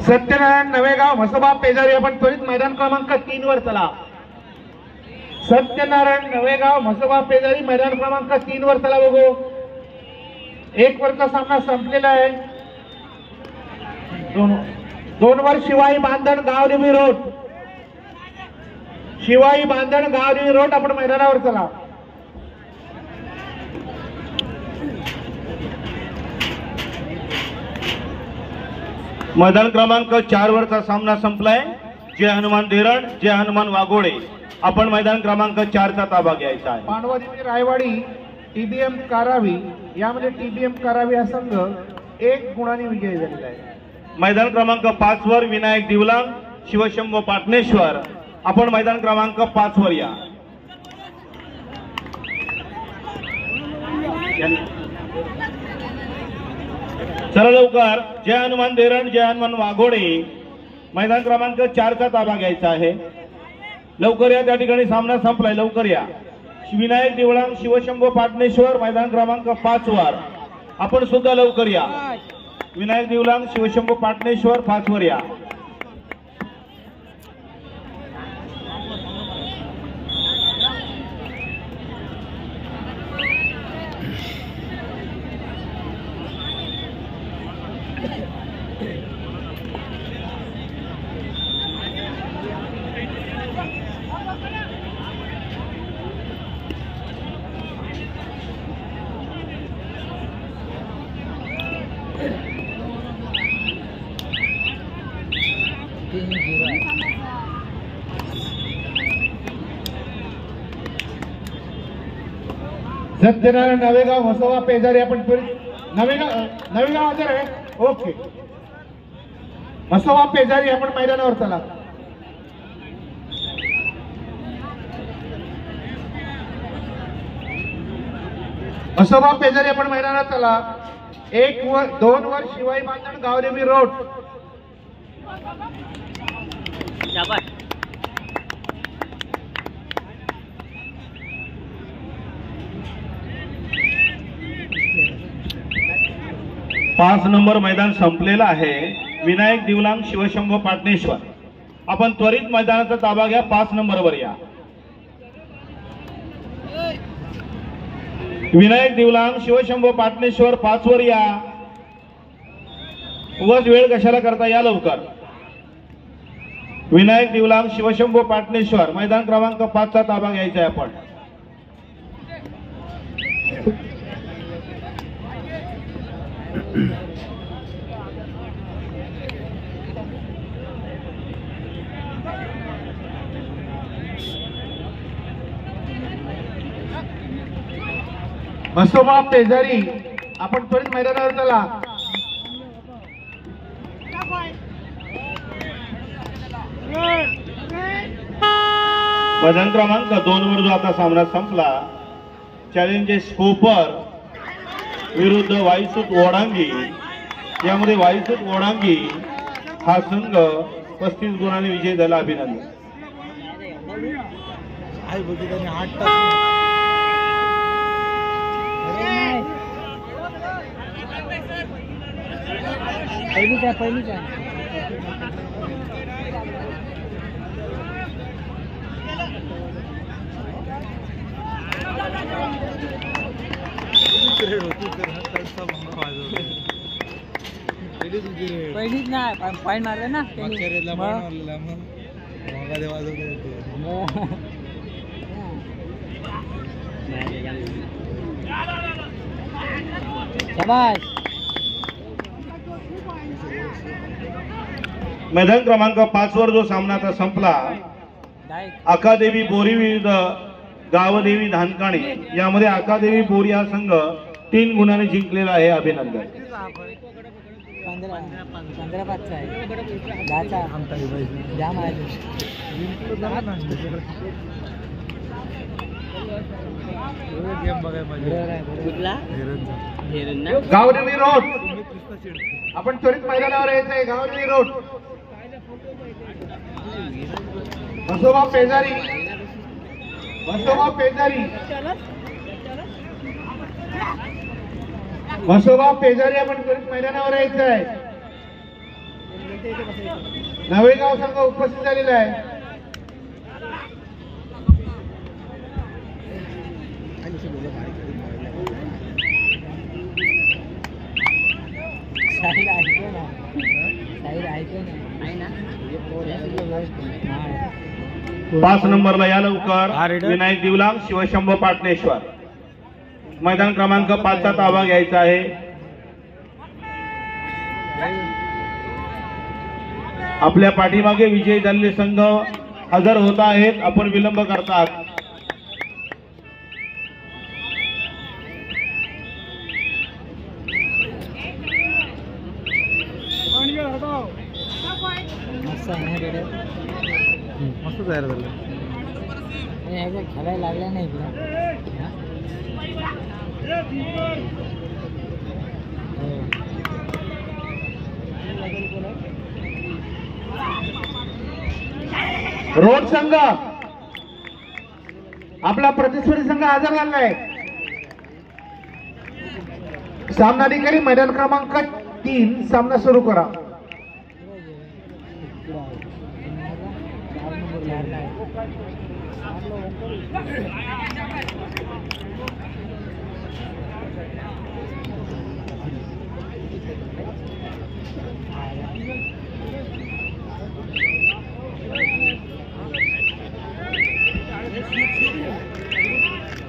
सत्यनारायण नवेगाव म्हसोबा पेजारी आपण त्वरित मैदान क्रमांक 3 वर चला। सत्यनारायण नवेगाव म्हसोबा पेजारी मैदान क्रमांक 3 वर चला बघू। एक वरचा सामना संपलेला आहे। दोन वर शिवाई बांधण गावदेवी रोड, शिवाई बांधण गावदेवी रोड आपण मैदानावर चला। मैदान क्रमांक 4 वरचा सामना संपलाय। जय हनुमान देरड, जय हनुमान वाघोडे आपण मैदान क्रमांक 4 चा ताबा घ्यायचा आहे। पांडवादेवी रायवाडी टीबीएम कारावी, यामध्ये टीबीएम कारावी हा संघ 1 गुणाने विजयी झालेला आहे। मैदान क्रमांक 5 वर विनायक दिवलांग शिवशंभो पाटणेश्वर आपण मैदान क्रमांक 5 वर या। चला लवकर, जय हनुमान देरण, जय हनुमान वाघोडे मैदान क्रमांक 4 चा ताबा घ्यायचा आहे। लवकर या, त्या ठिकाणी सामना संपलाय, लवकर या। विनायक दिवलांग शिवशंभो पाटणेश्वर मैदान क्रमांक 5 वर आपण सुद्धा लवकर या। विनायक दिवलांग शिवशंभो पाटणेश्वर 5 वर या। सत्यनारायण नवेगाव म्हसोबा पेजारी आपण त्वरित नवेगाव हजर आहे। ओके, म्हसोबा पेजारी आपण मैदानावर चला। म्हसोबा पेजारी आपण मैदानावर चला। 1 वर 2 वर शिवाई बांधण गावदेवी रोड, पाच नंबर मैदान संपलेला आहे। विनायक दिवलांग शिवशंभो पाटणेश्वर आपण त्वरित मैदानाचा ताबा घ्या। 5 नंबर वर या। विनायक दिवलांग शिवशंभो पाटणेश्वर 5 वर या। उगाच वेळ कशाला करता, या लवकर। विनायक दिवलांग शिवशंभो पाटणेश्वर मैदान क्रमांक 5 चा ताबा घ्यायचा आहे आपण। म्हसोबा पेजारी आपण त्वरित मैदानावर चला। मैदान क्रमांक 2 वर जो आता सामना संपला, चॅलेंजेस कोपर विरुद्ध वाईसूत ओढांगी, यामध्ये वाईसूत ओढांगी हा संघ 35 गुणांनी विजय झाला। अभिनंदन। पहिलीच आहे। पहिलीच नाही, पाय मारले ना मैदान क्रमांक 5 वर जो सामना आता संपला, आकादेवी बोरी विरुद्ध गावदेवी धानकाणे, यामध्ये आकादेवी बोरी हा संघ 3 गुणांनी जिंकलेला आहे। अभिनंदन। 15-5 आहे, 10चा जाम आहे। गावदेवी रोड आपण त्वरित मैदानावर यायचंय। गावदेवी रोड म्हसोबा पेजारी, म्हसोबा पेजारी, म्हसोबा पेजारी आपण त्वरित मैदानावर यायचंय। नवेगाव संघ उपस्थित झालेला आहे. साहिल ऐकतो ना, साहिल ऐकतो ना, आहे ना. 5 नंबरला या लवकर विनायक दिवलांग शिवशंभ पाटणेश्वर. मैदान क्रमांक 5चा ताबा घ्यायचा आहे. आपल्या पाठीमागे विजयी झालेले संघ हजर होत आहेत. आपण विलंब करतात. मस्त आहे ना बेटा, मस्त तयार झालं. खेळायला लागल्या नाही इकडं. रोड संघ आपला प्रतिस्पर्धी संघ हजर झाला आहे. सामनाधिकारी मैदान क्रमांक 3 सामना सुरू करा.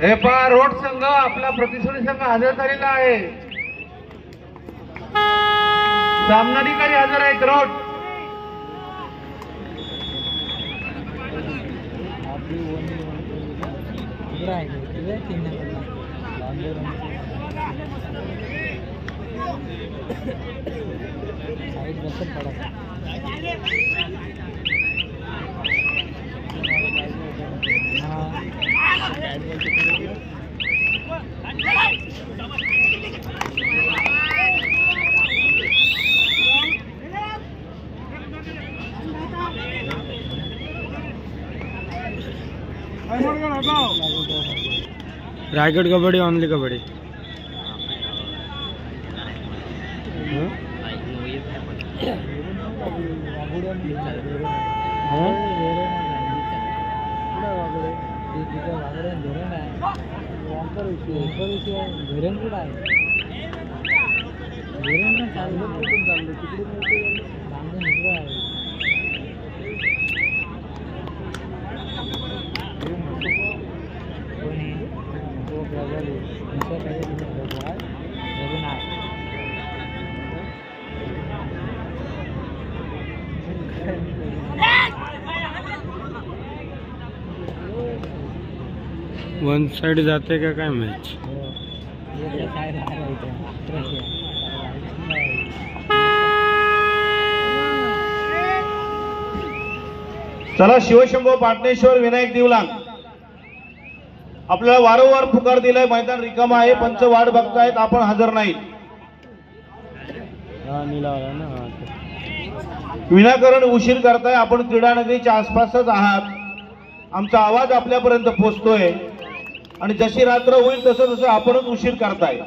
हे पहा रोड संघ आपला प्रतिस्पर्धी संघ हजर झालेला आहे. सामनाधिकारी हजर आहेत. रोड साइड बसत पडा. Raigad kabaddi only kabaddi. One side जाते का काय मॅच. चला शिवशंभो पाटणेश्वर विनायक दिवलांग आपल्याला वारंवार पुकार दिलाय. मैदान रिकाम आहे. पंच वाट बघतायत. आपण हजर नाही. विनाकारण उशीर करताय. आपण क्रीडा नगरीच्या आसपासच आहात. आमचा आवाज आपल्यापर्यंत पोहोचतोय आणि जशी रात्र होईल तसं तसं आपणच उशीर करताय.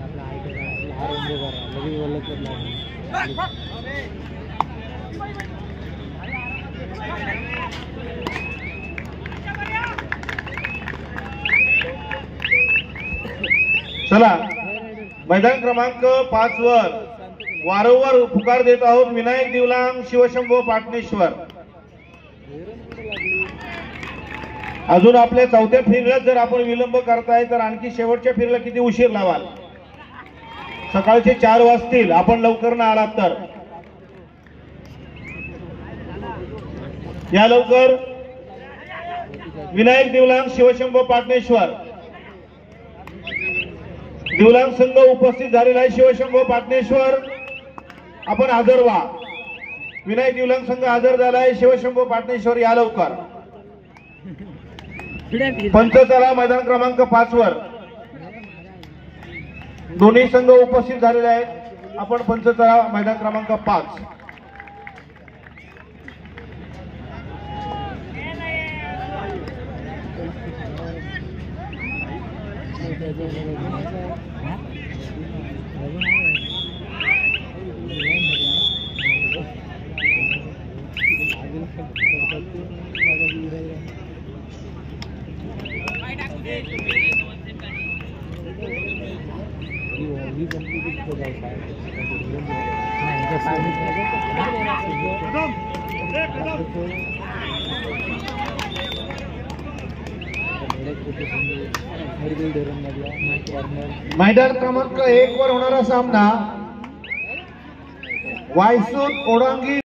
आपला चला मैदान क्रमांक 5 वर वारंवार पुकार देत आहोत विनायक दिवलांग शिवशंभो पाटणेश्वर. अजून आपल्या चौथ्या फेरीला जर आपण विलंब करताय तर आणखी शेवटच्या फेरीला किती उशीर लावाल. सकाळचे 4 वाजतील आपण लवकर न आलात तर. या लवकर विनायक दिवलांग शिवशंभो पाटणेश्वर दिवलांग संघ उपस्थित झालेला आहे. शिवशंभो पाटणेश्वर आपण हजर व्हा. विनायक दिवलांग संघ हजर झाला आहे. शिवशंभो पाटणेश्वर या लवकर. पंच चला मैदान क्रमांक 5 वर दोन्ही संघ उपस्थित झालेले आहेत. आपण पंच चला मैदान क्रमांक 5. मैदान क्रमांक 1 वर होणारा सामना वायसून ओढांगी